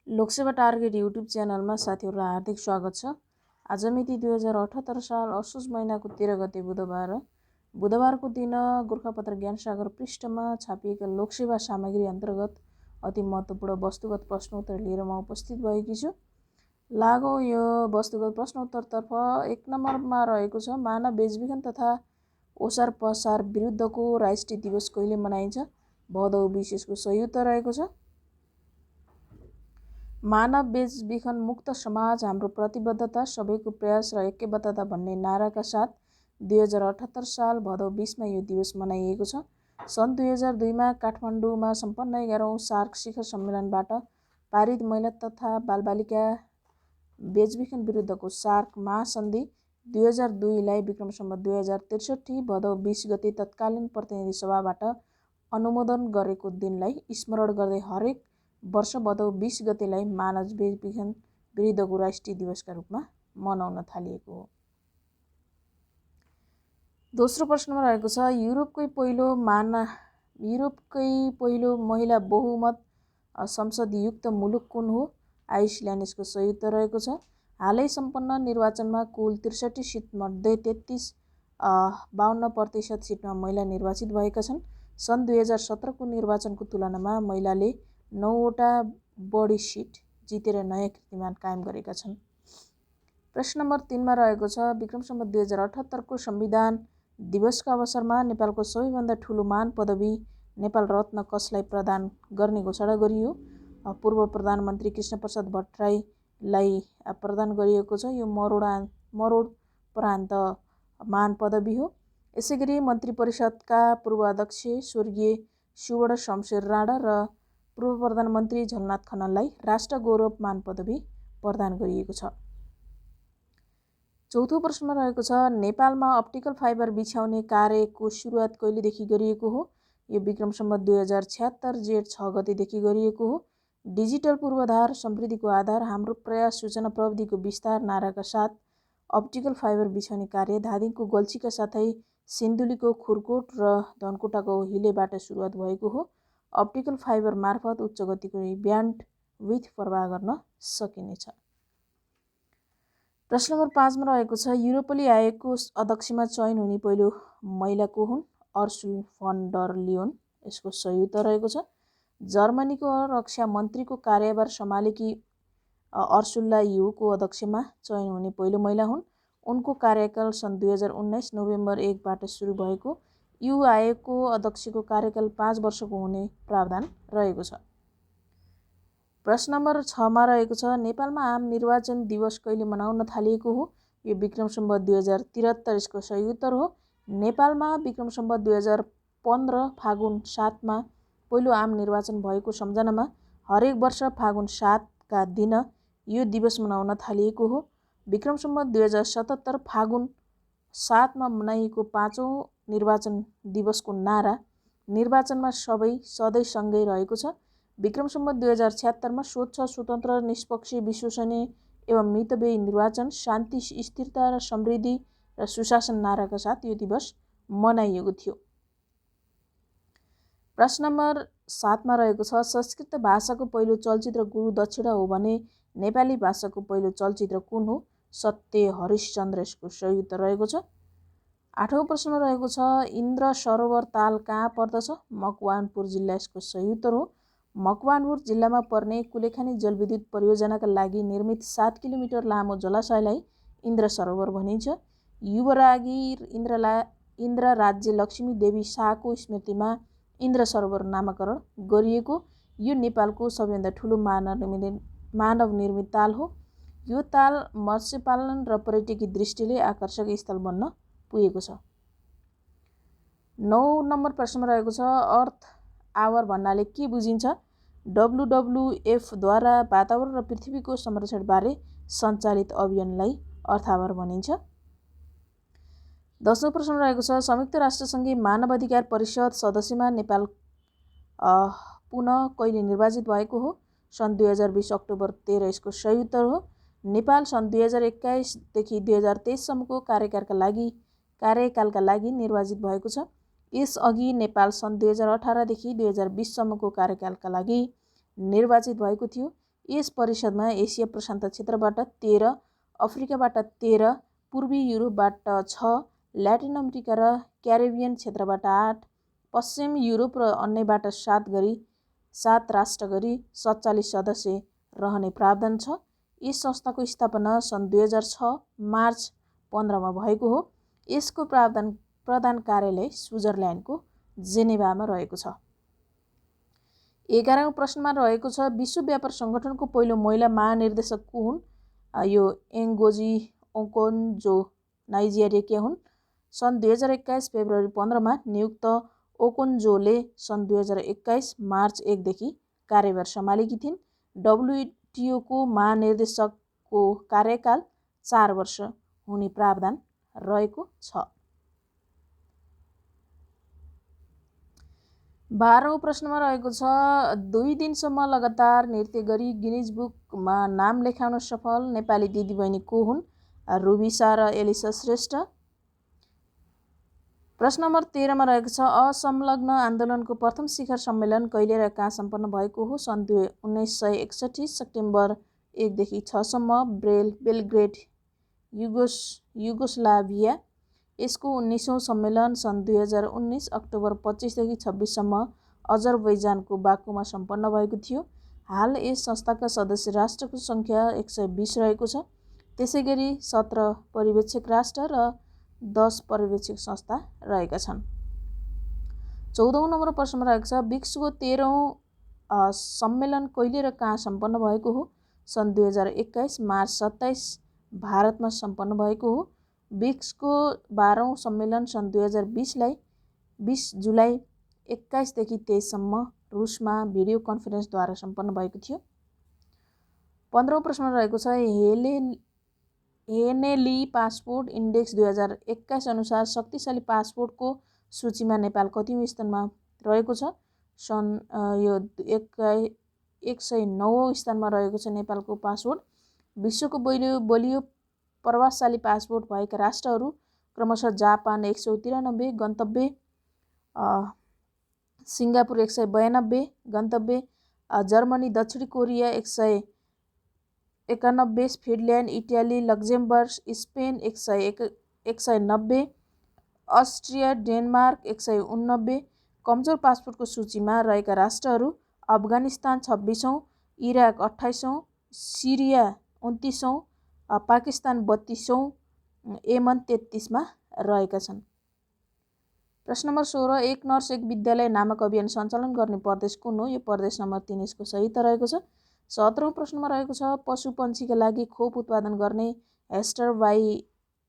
Lok Sewa target YouTube च्यानलमा साथीहरूलाई हार्दिक स्वागत छ। आज मिति 2078 साल असोज महिनाको 13 गते बुधबारको दिन गोरखापत्र ज्ञानसागर पृष्ठमा छापिएका लोकसेवा सामग्री अन्तर्गत अति महत्त्वपूर्ण वस्तुगत प्रश्नोत्तर लिएर म उपस्थित भएकी छु। लागौ यो वस्तुगत प्रश्नोत्तरतर्फ 1 नम्बरमा रहेको छ, मानव बेचबिखन तथा ओसार पसार विरुद्धको राष्ट्रिय दिवस कहिले मनाइन्छ? भदौ 20 यसको सही उत्तर रहेको छ। मानव बेचबिखन मुक्त समाज हाम्रो प्रतिबद्धता, सबैको प्रयास र ऐक्यबद्धता भन्ने नाराका साथ 2078 साल भदौ 20 मा यो दिवस मनाइएको छ। सन् 2002 मा काठमाडौँमा सम्पन्न 11औं सार्क शिखर सम्मेलनबाट पारित महिला तथा बालबालिका बेचबिखन विरुद्धको सार्क महासन्धि 2002 लाई विक्रम सम्वत 2063 भदौ 20 गते तत्कालीन प्रतिनिधि सभाबाट अनुमोदन गरेको दिनलाई स्मरण गर्दै हरेक वर्ष भदौ 20 गतेलाई मानव बेचबिखन विरुद्धको राष्ट्रिय दिवसका रूपमा मनाउन थालिएको हो। दोस्रो प्रश्नमा रहेको छ, युरोपकै पहिलो महिला बहुमत संसदयुक्त मुलुक कुन हो? आइसल्यान्ड यसको सही उत्तर रहेको छ। हालै सम्पन्न निर्वाचनमा कुल 63 सिटमध्ये 52% सिटमा महिला निर्वाचित भएका छन्। सन् 2017 को निर्वाचनको तुलनामा महिलाले 9वटा बढी सिट जितेर नयाँ कीर्तिमान कायम गरेका छन्। प्रश्न नम्बर 3 मा रहेको छ, विक्रम सम्वत 2078 को संविधान दिवसका अवसरमा नेपालको सबैभन्दा ठूलो मान पदवी नेपाल रत्न कसलाई प्रदान गर्ने घोषणा गरियो? पूर्व प्रधानमन्त्री कृष्णप्रसाद भट्टराईलाई प्रदान गरिएको छ। यो मरोडपरान्त मान पदवी हो। यसैगरी मन्त्री परिषदका पूर्व अध्यक्ष स्वर्गीय सुवर्ण शमशेर राणा र पूर्व प्रधानमन्त्री झलनाथ खनाललाई राष्ट्र गौरव मान पदवी प्रदान गरिएको छ। चौथो प्रश्नमा रहेको छ, नेपालमा अप्टिकल फाइबर बिछ्याउने कार्यको सुरुवात कहिलेदेखि गरिएको हो? यो विक्रम सम्वत 2076 जेठ 6 गतेदेखि गरिएको हो। डिजिटल पूर्वाधार समृद्धिको आधार, हाम्रो प्रयास सूचना प्रविधिको विस्तार नाराका साथ अप्टिकल फाइबर बिछ्याउने कार्य धादिङको गल्छीका साथै सिन्धुलीको खुरकोट र धनकुटाको हिलेबाट सुरुवात भएको हो। अप्टिकल फाइबर मार्फत उच्च गतिको ब्यान्ड विथ प्रवाह गर्न सकिनेछ। प्रश्न नम्बर 5 मा रहेको छ, युरोपेली आयोगको अध्यक्षमा चयन हुने पहिलो महिला को हुन्? अर्सुल फन डर लियोन यसको सही उत्तर रहेको छ। जर्मनीको रक्षा मन्त्रीको कार्यभार सम्हालेकी अर्सुला युको अध्यक्षमा चयन हुने पहिलो महिला हुन्। उनको कार्यकाल सन् 2019 नोभेम्बर 1 बाट सुरु भएको। यु आयोगको अध्यक्षको कार्यकाल 5 वर्षको हुने प्रावधान रहेको छ। प्रश्न नम्बर 6 मा रहेको छ, नेपालमा आम निर्वाचन दिवस कहिले मनाउन थालिएको हो? यो विक्रम सम्वत 2073 यसको सही उत्तर हो। नेपालमा विक्रम सम्वत 2015 फागुन 7 मा पहिलो आम निर्वाचन भएको सम्झनामा हरेक वर्ष फागुन 7 का दिन यो दिवस मनाउन थालिएको हो। विक्रम सम्वत 2077 फागुन 7 मा मनाइएको 5औं निर्वाचन दिवसको नारा निर्वाचनमा सबै सधैँ सँगै रहेको छ। विक्रम सम्वत 2076 मा स्वच्छ, स्वतन्त्र, निष्पक्ष, विश्वसनीय एवं मितव्ययी निर्वाचन, शान्ति, स्थिरता र समृद्धि र सुशासन नाराका साथ यो दिवस मनाइएको थियो। प्रश्न नम्बर 7 मा रहेको छ, संस्कृत भाषाको पहिलो चलचित्र गुरु दक्षिणा हो भने नेपाली भाषाको पहिलो चलचित्र कुन हो? सत्य हरिश्चन्द्र यसको सही उत्तर रहेको छ। 8औं प्रश्नमा रहेको छ, इन्द्र सरोवर ताल कहाँ पर्दछ? मकवानपुर जिल्ला यसको सही उत्तर हो। मकवानपुर जिल्लामा पर्ने कुलेखानी जलविद्युत परियोजनाका लागि निर्मित 7 किलोमिटर लामो जलाशयलाई इन्द्र सरोवर भनिन्छ। युवरागी इन्द्र राज्य लक्ष्मी देवी शाहको स्मृतिमा इन्द्र सरोवर नामाकरण गरिएको। यो नेपालको सबैभन्दा ठूलो मानव निर्मित ताल हो। यो ताल मत्स्यपालन र पर्यटकीय दृष्टिले आकर्षक स्थल बन्न पुगेको छ। 9 नम्बर प्रश्नमा रहेको छ, अर्थ आवर भन्नाले के बुझिन्छ? WWF द्वारा वातावरण र पृथ्वीको संरक्षणबारे सञ्चालित अभियानलाई अर्थ आवर भनिन्छ। 10औं प्रश्न रहेको छ, संयुक्त राष्ट्रसङ्घीय मानव अधिकार परिषद सदस्यमा नेपाल पुनः कहिले निर्वाचित भएको हो? सन् 2020 अक्टोबर 13 यसको सही उत्तर हो। नेपाल सन् 2021 देखि 2023 सम्मको कार्यकालका लागि निर्वाचित भएको छ। यसअघि नेपाल सन् 2018 देखि 2020 सम्मको कार्यकालका लागि निर्वाचित भएको थियो। यस परिषदमा एसिया प्रशान्त क्षेत्रबाट 13, अफ्रिकाबाट 13, पूर्वी युरोपबाट 6, ल्याटिन अमेरिका र क्यारिबियन क्षेत्रबाट 8, पश्चिम युरोप र अन्यबाट 7 राष्ट्र गरी 47 सदस्य रहने प्रावधान छ। यस संस्थाको स्थापना सन् 2006 मार्च 15 भएको हो। यसको प्रधान कार्यालय स्विजरल्यान्डको जेनेभामा रहेको छ। 11औं प्रश्नमा रहेको छ विश्व व्यापार सङ्गठनको पहिलो महिला महानिर्देशक को हुन्? यो एङ्गोजी ओकोन्जो नाइजेरियाकी हुन्। सन् 2021 फेब्रुअरी 15 नियुक्त ओकोन्जोले सन् 2021 मार्च 1 देखि कार्यभार सम्हालेकी थिइन्। WTOको महानिर्देशकको कार्यकाल 4 वर्ष हुने प्रावधान रहेको छ। 12औं प्रश्नमा रहेको छ 2 दिनसम्म लगातार नृत्य गरी गिनिज बुकमा नाम लेखाउन सफल नेपाली दिदीबहिनी को हुन्? रुबिसा र एलिसा श्रेष्ठ। प्रश्न नम्बर 13 मा रहेको छ असंलग्न आन्दोलनको प्रथम शिखर सम्मेलन कहिले र कहाँ सम्पन्न भएको हो? सन् 1961 सेप्टेम्बर 1 देखि 6 सम्म बेलग्रेड युगोस्लाभिया। यसको 19औं सम्मेलन सन् 2019 अक्टोबर 25 देखि 26 सम्म अजरबैजानको बाकुमा सम्पन्न भएको थियो। हाल यस संस्थाका सदस्य राष्ट्रको सङ्ख्या 120 रहेको छ। त्यसैगरी 17 पर्यवेक्षक राष्ट्र र 10 पर्यवेक्षक संस्था रहेका छन्। 14औं नम्बर प्रश्नमा रहेको छ ब्रिक्सको 13औं सम्मेलन कहिले र कहाँ सम्पन्न भएको हो? सन् 2021 मार्च 27 भारतमा सम्पन्न भएको हो। ब्रिक्सको 12औं सम्मेलन सन् 2020 जुलाई 21 देखि 23 सम्म रुसमा भिडियो कन्फरेन्सद्वारा सम्पन्न भएको थियो। 15औं प्रश्न रहेको छ हेनेली पासपोर्ट इन्डेक्स 2021 अनुसार शक्तिशाली पासपोर्टको सूचीमा नेपाल कतिौं स्थानमा रहेको छ? सन् यो 109औं स्थानमा रहेको छ नेपालको पासपोर्ट। विश्वको बलियो प्रभावशाली पासपोर्ट भएका राष्ट्रहरू क्रमशः जापान 193 गन्तव्य, सिङ्गापुर 192 गन्तव्य, जर्मनी, दक्षिण Korea 191, Finland, Italy, Luxembourg, Spain 190, Austria, Denmark 189। कमजोर पासपोर्टको सूचीमा रहेका राष्ट्रहरू अफगानिस्तान 26औं, इराक 28औं, सिरिया 29औं, पाकिस्तान 32औं, यमन 33मा रहेका छन्। प्रश्न नम्बर 16 एक नर्स एक विद्यालय नामक अभियान सञ्चालन गर्ने प्रदेश कुन हो? यो प्रदेश नम्बर 3 यसको सही त रहेको छ। 17औं प्रश्नमा रहेको छ पशु पन्छीका लागि खोप उत्पादन गर्ने हेस्टर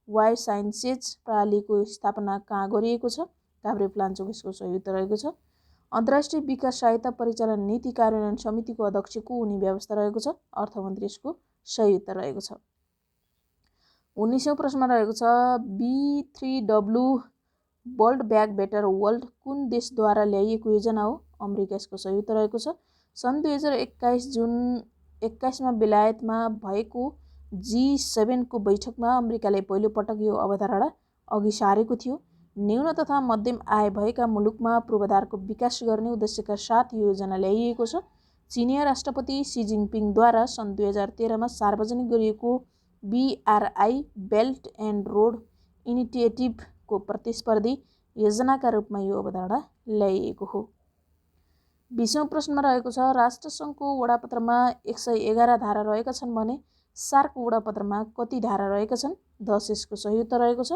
वाइ साइन्सेज प्रणालीको स्थापना कहाँ गरिएको छ? काभ्रेपलाञ्चोक यसको सही त रहेको छ। अन्तर्राष्ट्रिय विकास सहायता परिचालन नीति कार्यान्वयन समितिको अध्यक्ष को हुने व्यवस्था रहेको छ? अर्थमन्त्री यसको सही त रहेको छ। 19औं प्रश्नमा रहेको छ B3W world back better world कुन देशद्वारा ल्याइएको योजना हो? अमेरिका यसको सही त रहेको छ। सन् 2021 जुन 21 मा बेलायतमा भएको G7 को बैठकमा अमेरिकाले पहिलो पटक यो अवधारणा अघि सारेको थियो। न्यून तथा मध्यम आय भएका मुलुकमा पूर्वाधारको विकास गर्ने उद्देश्यका साथ यो योजना ल्याइएको छ। चिनिया राष्ट्रपति सी जिनपिङद्वारा सन् 2013 मा सार्वजनिक गरिएको BRI बेल्ट एन्ड रोड इनिसिएटिभको प्रतिस्पर्धी योजनाका रूपमा यो अवधारणा ल्याइएको हो। 20औं प्रश्नमा रहेको छ राष्ट्रसङ्घको वडापत्रमा 111 धारा रहेका छन् भने सार्क वडापत्रमा कति धारा रहेका छन्? 10 यसको सही उत्तर रहेको छ।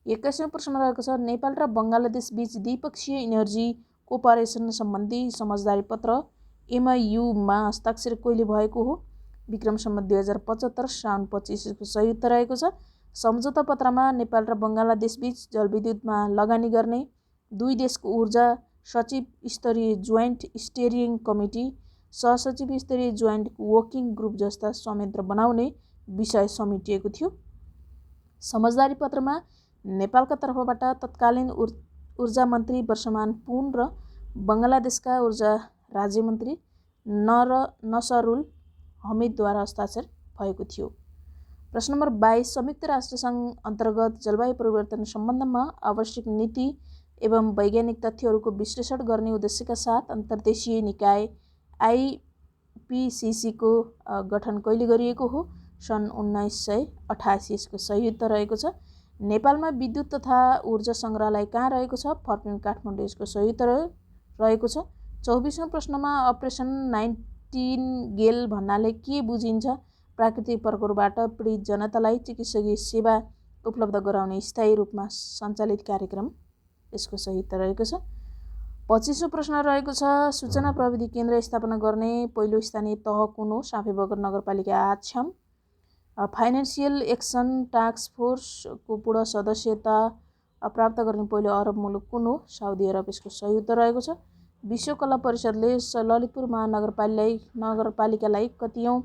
21औं प्रश्नमा रहेको छ नेपाल र बङ्गलादेश बीच द्विपक्षीय इनर्जी कोअपरेसन सम्बन्धी समझदारी पत्र MOU मा हस्ताक्षर कहिले भएको हो? विक्रम सम्वत 2075 साउन 25 यसको सही उत्तर रहेको छ। सम्झौता पत्रमा नेपाल र बङ्गलादेश बीच जलविद्युतमा लगानी गर्ने दुई देशको ऊर्जा सचिव स्तरीय जोइन्ट स्टियरिङ कमिटी, सहसचिव स्तरीय जोइन्ट वर्किङ ग्रुप जस्ता संयन्त्र बनाउने विषय समेटिएको थियो। समझदारी पत्रमा नेपालका तर्फबाट तत्कालीन ऊर्जा मन्त्री वर्षमान पुन र बङ्गलादेशका ऊर्जा राज्यमन्त्री नसरुल हमिदद्वारा हस्ताक्षर भएको थियो। प्रश्न नम्बर 22 संयुक्त राष्ट्रसङ्घ अन्तर्गत जलवायु परिवर्तन सम्बन्धमा आवश्यक नीति एवं वैज्ञानिक तथ्यहरूको विश्लेषण गर्ने उद्देश्यका साथ अन्तर्देशीय निकाय पिसिसीको गठन कहिले गरिएको हो? सन् 1988। यसको सही उत्तर रहेको छ। नेपालमा विद्युत तथा ऊर्जा सङ्ग्रहालय कहाँ रहेको छ? फर्पिङ काठमाडौँ। यसको सही उत्तर रहेको छ। 24औं प्रश्नमा अपरेसन नाइटिङ्गेल भन्नाले के बुझिन्छ? प्राकृतिक प्रकोपबाट पीडित जनतालाई चिकित्सकीय सेवा उपलब्ध गराउने स्थायी रूपमा सञ्चालित कार्यक्रम। यसको सही उत्तर रहेको छ। 25औं प्रश्न रहेको छ, सूचना प्रविधि केन्द्र स्थापना गर्ने पहिलो स्थानीय तह कुन हो? साँपेबगर नगरपालिका आछाम। फाइनेन्सियल एक्सन टास्क फोर्सको पूर्ण सदस्यता प्राप्त गर्ने पहिलो अरब मुलुक कुन हो? साउदी अरब। यसको सही उत्तर रहेको छ। विश्व कला परिषदले ललितपुर महानगरपालिकालाई कतिऔं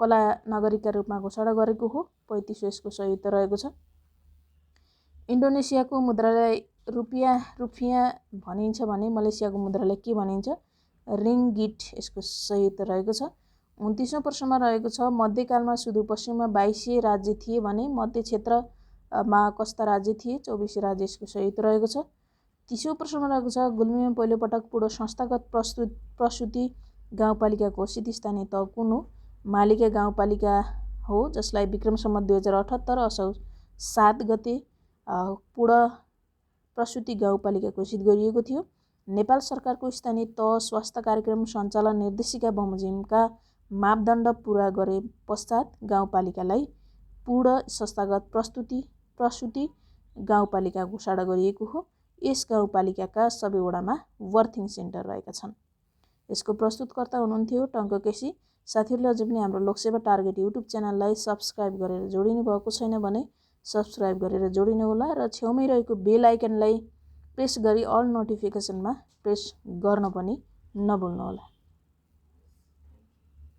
कला नगरीका रूपमा घोषणा गरेको हो? 35। यसको सही उत्तर रहेको छ। इन्डोनेसियाको मुद्रालाई रुपियाँ भनिन्छ भने मलेसियाको मुद्रालाई के भनिन्छ? रिङ्गिट। यसको सही उत्तर रहेको छ। 29औं प्रश्नमा रहेको छ, मध्यकालमा सुदूरपश्चिममा 22 राज्य थिए भने मध्य क्षेत्रमा कस्ता राज्य थिए? 24 राज्य। यसको सही उत्तर रहेको छ। 30औं प्रश्नमा रहेको छ, गुल्मीमा पहिलोपटक पूर्ण संस्थागत प्रसुति गाउँपालिका घोषित स्थानीय तह कुन हो? मालिका गाउँपालिका हो, जसलाई विक्रम सम्वत 2078 असोज 7 गते पूर्ण प्रसुति गाउँपालिका घोषित गरिएको थियो। नेपाल सरकारको स्थानीय तह स्वास्थ्य कार्यक्रम सञ्चालन निर्देशिका बमोजिमका मापदण्ड पूरा गरे पश्चात गाउँपालिकालाई पूर्ण संस्थागत प्रसुति गाउँपालिका घोषणा गरिएको हो। यस गाउँपालिकाका सबै वडामा बर्थिङ सेन्टर रहेका छन्। यसको प्रस्तुतकर्ता हुनुहुन्थ्यो टङ्क केसी। साथीहरूले अझै पनि हाम्रो लोकसेवा टार्गेट युट्युब च्यानललाई सब्सक्राइब गरेर जोडिनु भएको छैन भने सब्सक्राइब गरेर जोडिनुहोला र छेउमै रहेको बेल आइकनलाई प्रेस गरी अल नोटिफिकेसनमा प्रेस गर्न पनि नभुल्नुहोला।